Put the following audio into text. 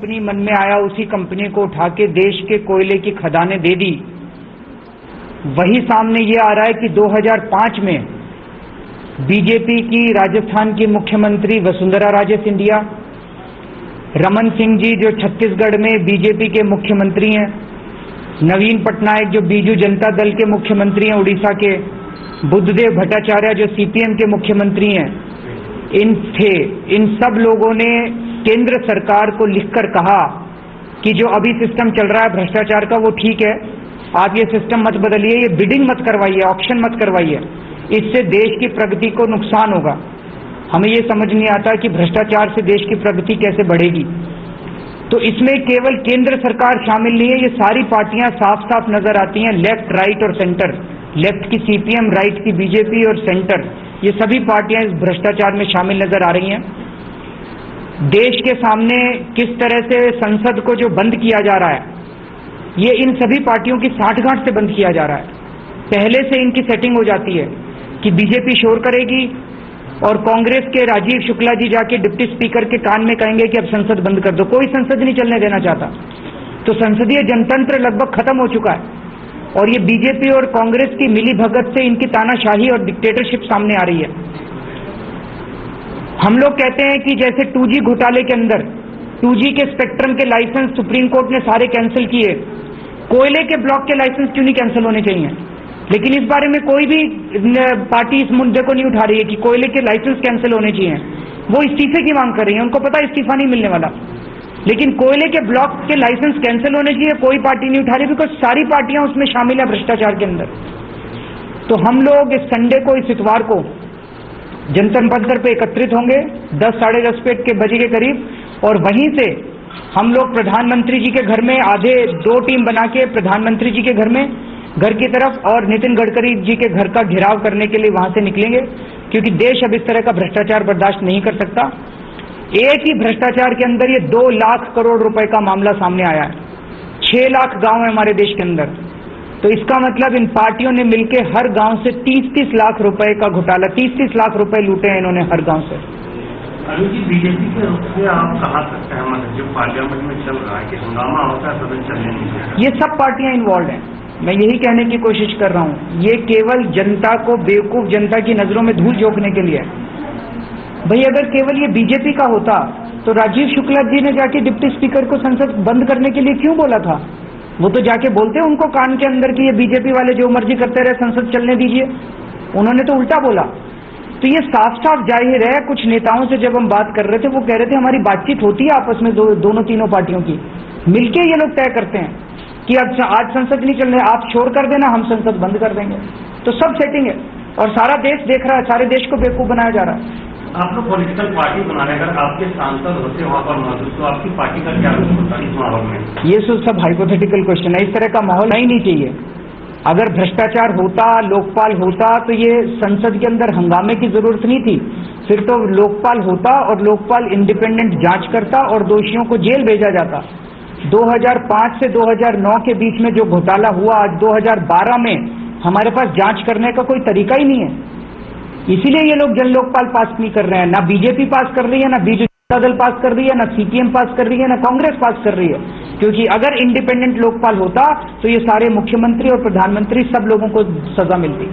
Company मन में आया उसी कंपनी को उठा के देश के कोयले की खदानें दे दी। वही सामने ये आ रहा है कि 2005 में बीजेपी की राजस्थान की मुख्यमंत्री वसुंधरा राजे सिंधिया, रमन सिंह जी जो छत्तीसगढ़ में बीजेपी के मुख्यमंत्री हैं, नवीन पटनायक जो बीजू जनता दल के मुख्यमंत्री हैं उड़ीसा के, बुद्धदेव भट्टाचार्य जो सीपीएम के मुख्यमंत्री हैं, इन सब लोगों ने केंद्र सरकार को लिखकर कहा कि जो अभी सिस्टम चल रहा है भ्रष्टाचार का वो ठीक है, आप ये सिस्टम मत बदलिए, ये बिडिंग मत करवाइए, ऑक्शन मत करवाइए, इससे देश की प्रगति को नुकसान होगा। हमें ये समझ नहीं आता कि भ्रष्टाचार से देश की प्रगति कैसे बढ़ेगी। तो इसमें केवल केंद्र सरकार शामिल नहीं है, ये सारी पार्टियां साफ साफ नजर आती हैं, लेफ्ट, राइट और सेंटर, लेफ्ट की सीपीएम, राइट की बीजेपी और सेंटर, ये सभी पार्टियां इस भ्रष्टाचार में शामिल नजर आ रही हैं। देश के सामने किस तरह से संसद को जो बंद किया जा रहा है, ये इन सभी पार्टियों की साठगांठ से बंद किया जा रहा है। पहले से इनकी सेटिंग हो जाती है कि बीजेपी शोर करेगी और कांग्रेस के राजीव शुक्ला जी जाके डिप्टी स्पीकर के कान में कहेंगे कि अब संसद बंद कर दो। कोई संसद नहीं चलने देना चाहता, तो संसदीय जनतंत्र लगभग खत्म हो चुका है और ये बीजेपी और कांग्रेस की मिली भगत से इनकी तानाशाही और डिक्टेटरशिप सामने आ रही है। हम लोग कहते हैं कि जैसे 2G घोटाले के अंदर 2G के स्पेक्ट्रम के लाइसेंस सुप्रीम कोर्ट ने सारे कैंसिल किए, कोयले के ब्लॉक के लाइसेंस क्यों नहीं कैंसिल होने चाहिए? लेकिन इस बारे में कोई भी पार्टी इस मुद्दे को नहीं उठा रही है कि कोयले के लाइसेंस कैंसिल होने चाहिए। वो इस्तीफे की मांग कर रही है, उनको पता है इस्तीफा नहीं मिलने वाला, लेकिन कोयले के ब्लॉक के लाइसेंस कैंसिल होने चाहिए कोई पार्टी नहीं उठा रही, बिकॉज सारी पार्टियां उसमें शामिल है भ्रष्टाचार के अंदर। तो हम लोग इस संडे को, इस इतवार को जनता मंत्र पे एकत्रित होंगे 10 साढ़े 10 के बजे के करीब, और वहीं से हम लोग प्रधानमंत्री जी के घर में आधे 2 टीम बना के प्रधानमंत्री जी के घर में, घर की तरफ, और नितिन गडकरी जी के घर का घेराव करने के लिए वहां से निकलेंगे, क्योंकि देश अब इस तरह का भ्रष्टाचार बर्दाश्त नहीं कर सकता। एक ही भ्रष्टाचार के अंदर ये 2 लाख करोड़ रुपए का मामला सामने आया है। 6 लाख गांव है हमारे देश के अंदर, तो इसका मतलब इन पार्टियों ने मिलकर हर गांव से 30-30 लाख रुपए का घोटाला, 30-30 लाख रुपए लूटे हैं इन्होंने हर गांव से। अभी जी बीजेपी के रुख से आप कहाँ तक सहमत है जो पार्लियामेंट में चल रहा है कि हंगामा होता है सदन चलने नहीं देगा? ये सब पार्टियां इन्वॉल्व हैं, मैं यही कहने की कोशिश कर रहा हूं, ये केवल जनता को, बेवकूफ जनता की नजरों में धूल झोंकने के लिए है। भाई अगर केवल ये बीजेपी का होता तो राजीव शुक्ला जी ने जाके डिप्टी स्पीकर को संसद बंद करने के लिए क्यों बोला था? वो तो जाके बोलते उनको कान के अंदर कि ये बीजेपी वाले जो मर्जी करते रहे, संसद चलने दीजिए। उन्होंने तो उल्टा बोला। तो ये साफ साफ जाहिर है, कुछ नेताओं से जब हम बात कर रहे थे वो कह रहे थे हमारी बातचीत होती है आपस में दोनों तीनों पार्टियों की, मिलके ये लोग तय करते हैं कि अब आज संसद नहीं चलने, आप शोर कर देना, हम संसद बंद कर देंगे। तो सब सेटिंग है और सारा देश देख रहा है, सारे देश को बेवकूफ बनाया जा रहा है। आप लोग पॉलिटिकल पार्टी बनाने, अगर आपके सांसद होते वहां पर मौजूद, तो आपकी पार्टी का क्या रोल होता इस माहौल में? ये सब हाइपोथेटिकल क्वेश्चन है, इस तरह का माहौल नहीं चाहिए। अगर भ्रष्टाचार होता, लोकपाल होता, तो ये संसद के अंदर हंगामे की जरूरत नहीं थी। फिर तो लोकपाल होता और लोकपाल इंडिपेंडेंट जांच करता और दोषियों को जेल भेजा जाता। 2005 से 2009 के बीच में जो घोटाला हुआ, आज 2012 में हमारे पास जांच करने का कोई तरीका ही नहीं है। इसीलिए ये लोग जन लोकपाल पास नहीं कर रहे हैं। ना बीजेपी पास कर रही है, ना बीजू जनता दल पास कर रही है, ना सीपीएम पास कर रही है, ना कांग्रेस पास कर रही है। क्योंकि अगर इंडिपेंडेंट लोकपाल होता तो ये सारे मुख्यमंत्री और प्रधानमंत्री सब लोगों को सजा मिलती।